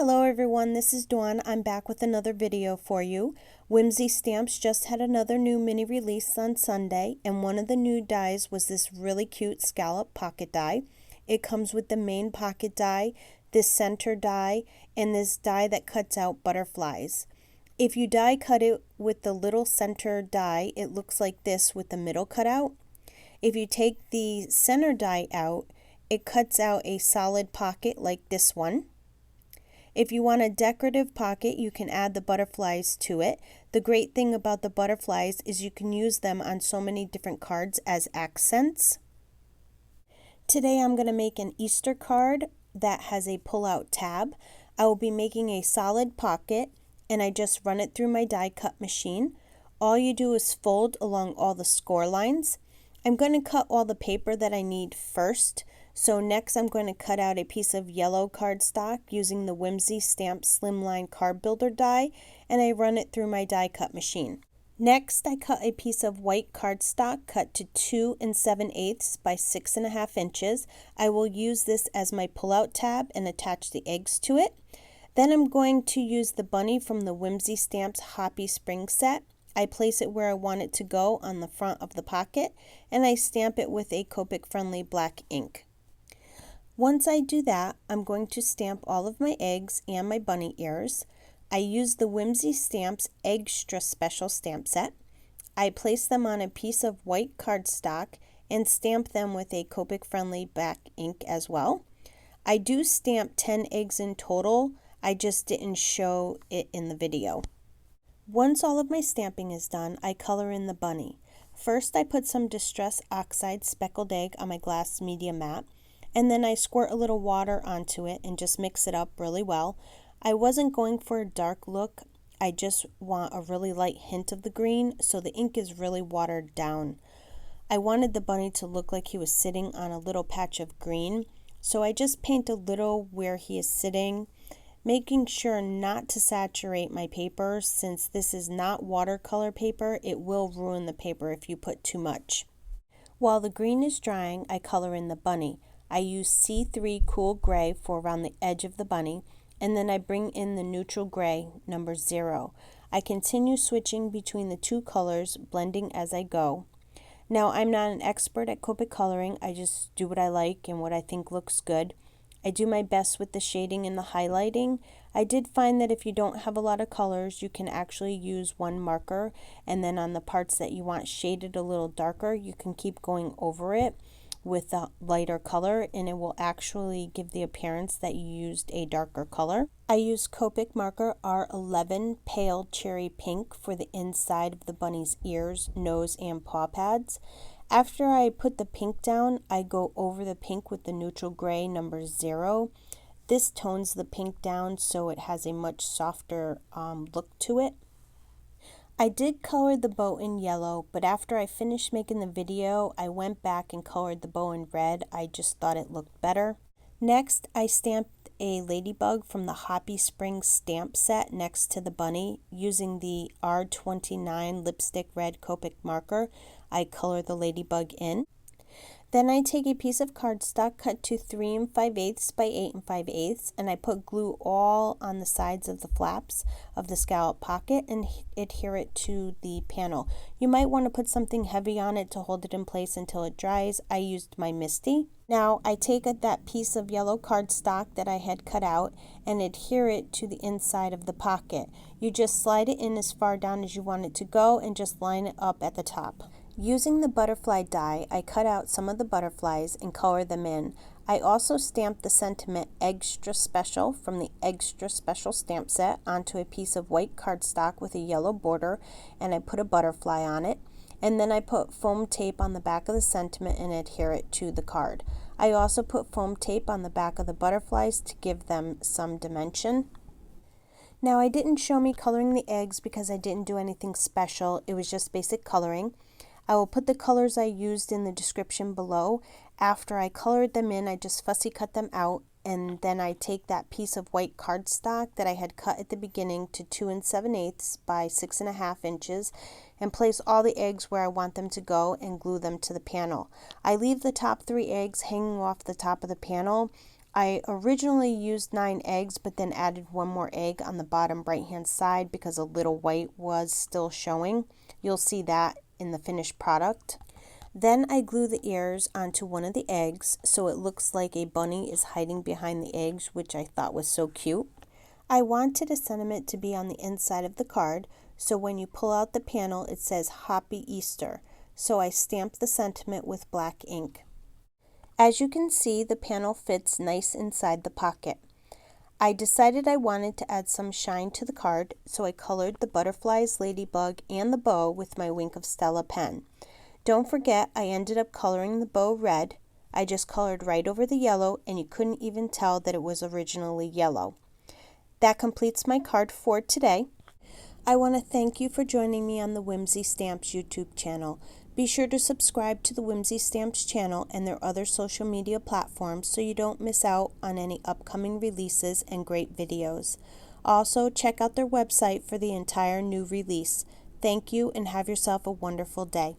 Hello everyone, this is Dawn. I'm back with another video for you. Whimsy Stamps just had another new mini release on Sunday, and one of the new dies was this really cute scallop pocket die. It comes with the main pocket die, this center die, and this die that cuts out butterflies. If you die cut it with the little center die, it looks like this with the middle cut out. If you take the center die out, it cuts out a solid pocket like this one. If you want a decorative pocket, you can add the butterflies to it. The great thing about the butterflies is you can use them on so many different cards as accents. Today I'm going to make an Easter card that has a pull-out tab. I will be making a solid pocket, and I just run it through my die cut machine. All you do is fold along all the score lines. I'm going to cut all the paper that I need first. So next I'm going to cut out a piece of yellow cardstock using the Whimsy Stamp Slimline Card Builder die, and I run it through my die cut machine. Next I cut a piece of white cardstock cut to 2 7/8 by 6.5 inches. I will use this as my pull-out tab and attach the eggs to it. Then I'm going to use the bunny from the Whimsy Stamps Hoppy Spring Set. I place it where I want it to go on the front of the pocket, and I stamp it with a Copic friendly black ink. Once I do that, I'm going to stamp all of my eggs and my bunny ears. I use the Whimsy Stamps Eggstra special stamp set. I place them on a piece of white cardstock and stamp them with a Copic friendly black ink as well. I do stamp 10 eggs in total, I just didn't show it in the video. Once all of my stamping is done, I color in the bunny. First I put some Distress Oxide Speckled Egg on my glass media mat, and then I squirt a little water onto it and just mix it up really well. I wasn't going for a dark look, I just want a really light hint of the green, so the ink is really watered down. I wanted the bunny to look like he was sitting on a little patch of green, so I just paint a little where he is sitting, making sure not to saturate my paper. Since this is not watercolor paper, it will ruin the paper if you put too much. While the green is drying, I color in the bunny. I use C3 Cool Gray for around the edge of the bunny, and then I bring in the neutral gray, number 0. I continue switching between the two colors, blending as I go. Now, I'm not an expert at Copic coloring, I just do what I like and what I think looks good. I do my best with the shading and the highlighting. I did find that if you don't have a lot of colors, you can actually use one marker, and then on the parts that you want shaded a little darker, you can keep going over it with a lighter color, and it will actually give the appearance that you used a darker color. I use Copic marker R11 Pale Cherry Pink for the inside of the bunny's ears, nose, and paw pads. After I put the pink down, I go over the pink with the neutral gray, number 0. This tones the pink down so it has a much softer look to it. I did color the bow in yellow, but after I finished making the video, I went back and colored the bow in red. I just thought it looked better. Next, I stamped a ladybug from the Hoppy Spring Stamp Set next to the bunny. Using the R29 Lipstick Red Copic marker, I color the ladybug in. Then I take a piece of cardstock cut to 3 5/8 by 8 5/8, and I put glue all on the sides of the flaps of the scallop pocket and adhere it to the panel. You might want to put something heavy on it to hold it in place until it dries. I used my Misty. Now I take that piece of yellow cardstock that I had cut out and adhere it to the inside of the pocket. You just slide it in as far down as you want it to go and just line it up at the top. Using the butterfly die, I cut out some of the butterflies and color them in. I also stamped the sentiment Eggstra Special from the Eggstra Special stamp set onto a piece of white cardstock with a yellow border, and I put a butterfly on it. And then I put foam tape on the back of the sentiment and adhere it to the card. I also put foam tape on the back of the butterflies to give them some dimension. Now, I didn't show me coloring the eggs because I didn't do anything special. It was just basic coloring. I will put the colors I used in the description below. After I colored them in, I just fussy cut them out, and then I take that piece of white cardstock that I had cut at the beginning to 2 7/8 by 6.5 inches and place all the eggs where I want them to go and glue them to the panel. I leave the top 3 eggs hanging off the top of the panel. I originally used 9 eggs, but then added one more egg on the bottom right hand side because a little white was still showing. You'll see that in the finished product. Then I glue the ears onto one of the eggs so it looks like a bunny is hiding behind the eggs, which I thought was so cute. I wanted a sentiment to be on the inside of the card, so when you pull out the panel it says Hoppy Easter, so I stamped the sentiment with black ink. As you can see, the panel fits nice inside the pocket. I decided I wanted to add some shine to the card, so I colored the butterflies, ladybug, and the bow with my Wink of Stella pen. Don't forget, I ended up coloring the bow red. I just colored right over the yellow, and you couldn't even tell that it was originally yellow. That completes my card for today. I want to thank you for joining me on the Whimsy Stamps YouTube channel. Be sure to subscribe to the Whimsy Stamps channel and their other social media platforms so you don't miss out on any upcoming releases and great videos. Also, check out their website for the entire new release. Thank you and have yourself a wonderful day.